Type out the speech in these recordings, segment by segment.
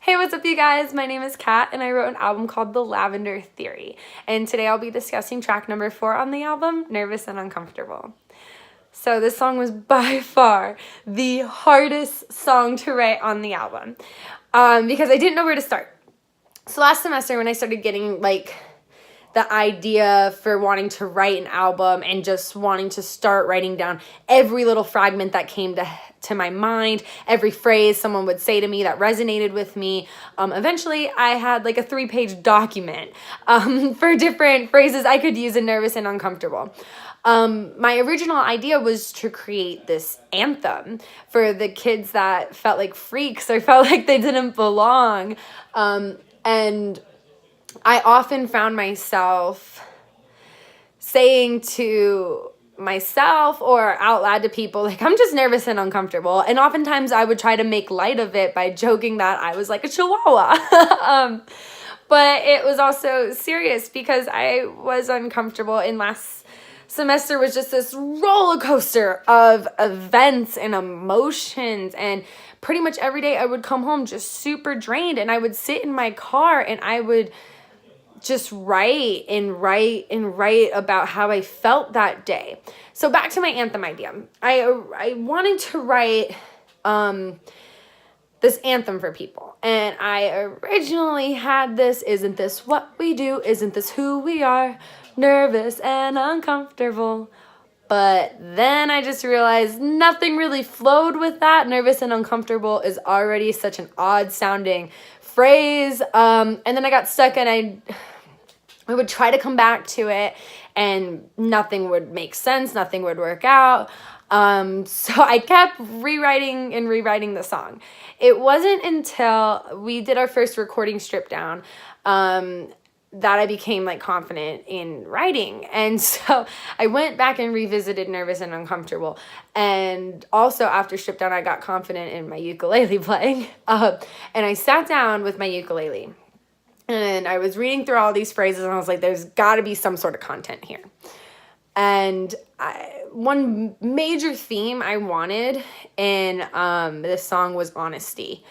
Hey, what's up you guys? My name is Kat and I wrote an album called The Lavender Theory. And today I'll be discussing track number 4 on the album, Nervous and Uncomfortable. So this song was by far the hardest song to write on the album because I didn't know where to start. So last semester when I started getting the idea for wanting to write an album and just wanting to start writing down every little fragment that came to my mind, every phrase someone would say to me that resonated with me. Eventually, I had like a 3-page document for different phrases I could use in Nervous and Uncomfortable. My original idea was to create this anthem for the kids that felt like freaks or felt like they didn't belong. And I often found myself saying to myself or out loud to people, like, I'm just nervous and uncomfortable. And oftentimes I would try to make light of it by joking that I was like a chihuahua. But it was also serious because I was uncomfortable, and last semester was just this roller coaster of events and emotions, and pretty much every day I would come home just super drained, and I would sit in my car and I would just write about how I felt that day. So back to my anthem idea. I wanted to write this anthem for people. And I originally had this, isn't this what we do? Isn't this who we are? Nervous and uncomfortable. But then I just realized nothing really flowed with that. Nervous and uncomfortable is already such an odd sounding phrase. And then I got stuck and I would try to come back to it and nothing would make sense. Nothing would work out. So I kept rewriting the song. It wasn't until we did our first recording strip down, that I became confident in writing. And so I went back and revisited Nervous and Uncomfortable. And also after strip down, I got confident in my ukulele playing. And I sat down with my ukulele and I was reading through all these phrases and I was like, there's got to be some sort of content here. And one major theme I wanted in this song was honesty.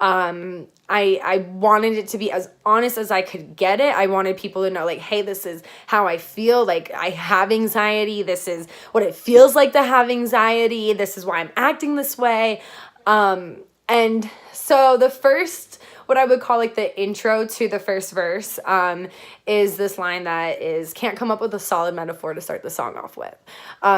I wanted it to be as honest as I could get it. I wanted people to know, hey, this is how I feel. I have anxiety. This is what it feels like to have anxiety. This is why I'm acting this way. And so the first, what I would call the intro to the first verse, is this line that is, can't come up with a solid metaphor to start the song off with.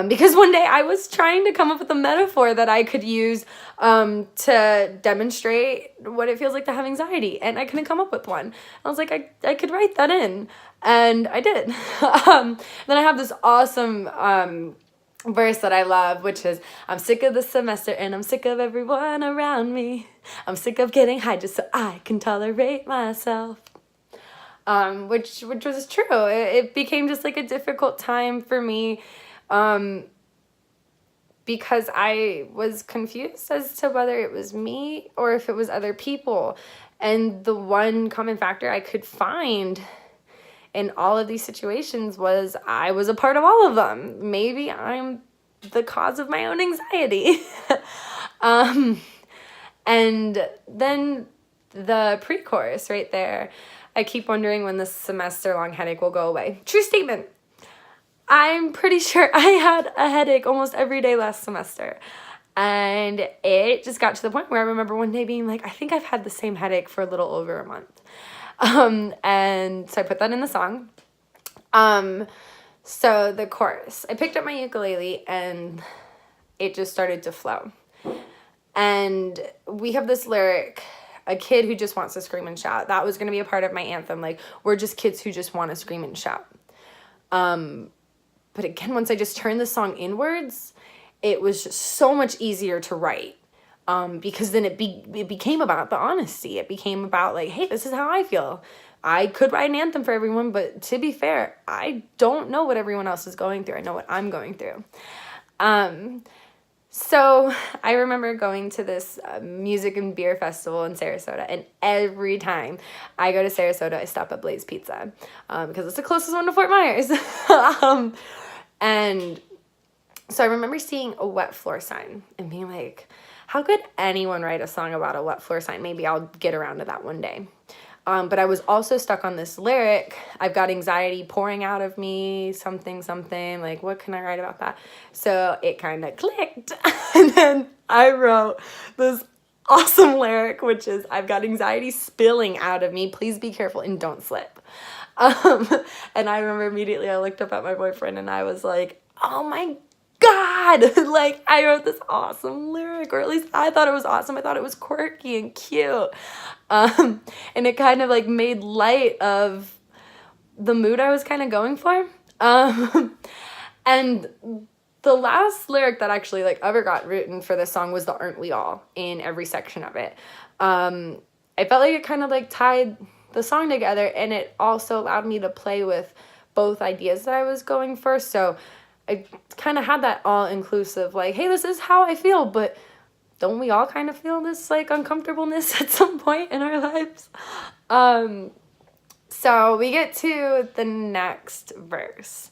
Because one day I was trying to come up with a metaphor that I could use to demonstrate what it feels like to have anxiety, and I couldn't come up with one. I was like, I could write that in, and I did. Then I have this awesome verse that I love, which is, I'm sick of the semester and I'm sick of everyone around me. I'm sick of getting high just so I can tolerate myself. Which was true. It became just a difficult time for me because I was confused as to whether it was me or if it was other people. And the one common factor I could find in all of these situations was I was a part of all of them. Maybe I'm the cause of my own anxiety. And then the pre-chorus right there, I keep wondering when this semester-long headache will go away. True statement. I'm pretty sure I had a headache almost every day last semester. And it just got to the point where I remember one day being I think I've had the same headache for a little over a month. And so I put that in the song. So the chorus, I picked up my ukulele and it just started to flow. And we have this lyric, a kid who just wants to scream and shout. That was going to be a part of my anthem. We're just kids who just want to scream and shout. But again, once I just turned the song inwards, it was just so much easier to write. Because then it became about the honesty. It became about hey, this is how I feel. I could write an anthem for everyone, but to be fair, I don't know what everyone else is going through. I know what I'm going through. So I remember going to this music and beer festival in Sarasota, and every time I go to Sarasota, I stop at Blaze Pizza because it's the closest one to Fort Myers. And so I remember seeing a wet floor sign and being how could anyone write a song about a wet floor sign? Maybe I'll get around to that one day. But I was also stuck on this lyric. I've got anxiety pouring out of me, something, something. Like, what can I write about that? So it kind of clicked. And then I wrote this awesome lyric, which is, I've got anxiety spilling out of me. Please be careful and don't slip. And I remember immediately I looked up at my boyfriend and I was like, oh my God, like I wrote this awesome lyric, or at least I thought it was awesome. I thought it was quirky and cute. And it kind of like made light of the mood I was kind of going for. And the last lyric that actually like ever got written for this song was the "Aren't We All" in every section of it. I felt like it kind of like tied the song together, and it also allowed me to play with both ideas that I was going for. So I kind of had that all-inclusive, like, hey, this is how I feel, but don't we all kind of feel this, like, uncomfortableness at some point in our lives? So we get to the next verse,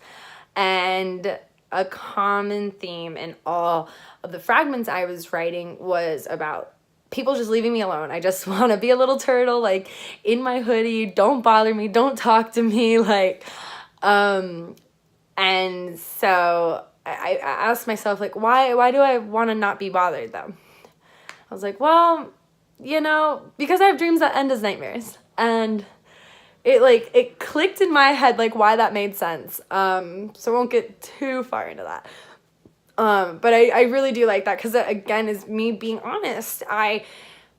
and a common theme in all of the fragments I was writing was about people just leaving me alone. I just want to be a little turtle, like, in my hoodie, don't bother me, don't talk to me, like, and so I asked myself, like, why do I want to not be bothered, though? I was like, well, you know, because I have dreams that end as nightmares. And it clicked in my head, like, why that made sense. So I won't get too far into that. But I really do like that because that, again, is me being honest. I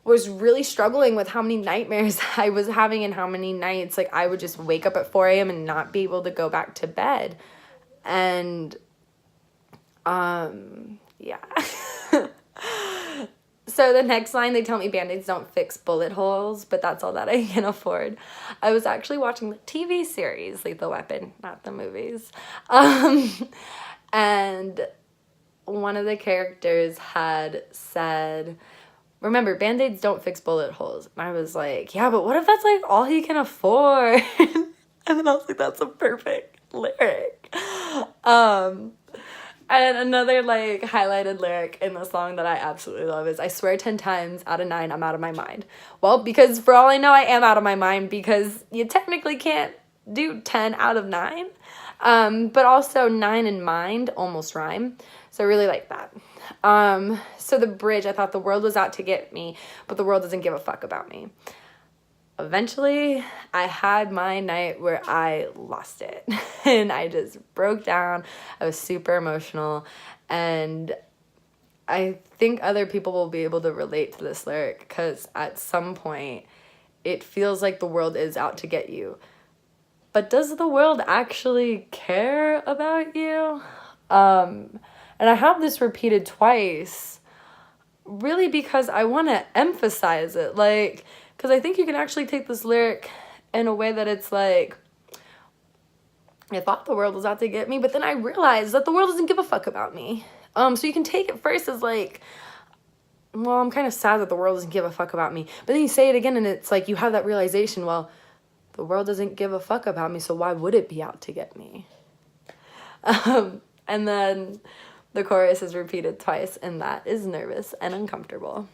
was really struggling with how many nightmares I was having and how many nights, like, I would just wake up at 4 a.m. and not be able to go back to bed. And, yeah. So the next line, they tell me bandaids don't fix bullet holes, but that's all that I can afford. I was actually watching the TV series Lethal Weapon, not the movies. And one of the characters had said, remember, bandaids don't fix bullet holes. And I was like, yeah, but what if that's like all he can afford? And then I was like, that's a perfect lyric. And another like highlighted lyric in the song that I absolutely love is, I swear 10 times out of 9 I'm out of my mind. Well, because for all I know I am out of my mind, because you technically can't do 10 out of 9. But also 9 and mind almost rhyme. So I really like that. So the bridge, I thought the world was out to get me, but the world doesn't give a fuck about me. Eventually, I had my night where I lost it and I just broke down. I was super emotional, and I think other people will be able to relate to this lyric because at some point it feels like the world is out to get you. But does the world actually care about you? And I have this repeated twice, really because I want to emphasize it, like, because I think you can actually take this lyric in a way that it's like, I thought the world was out to get me, but then I realized that the world doesn't give a fuck about me. So you can take it first as like, well, I'm kind of sad that the world doesn't give a fuck about me. But then you say it again and it's like you have that realization, well, the world doesn't give a fuck about me, so why would it be out to get me? And then the chorus is repeated twice, and that is nervous and uncomfortable.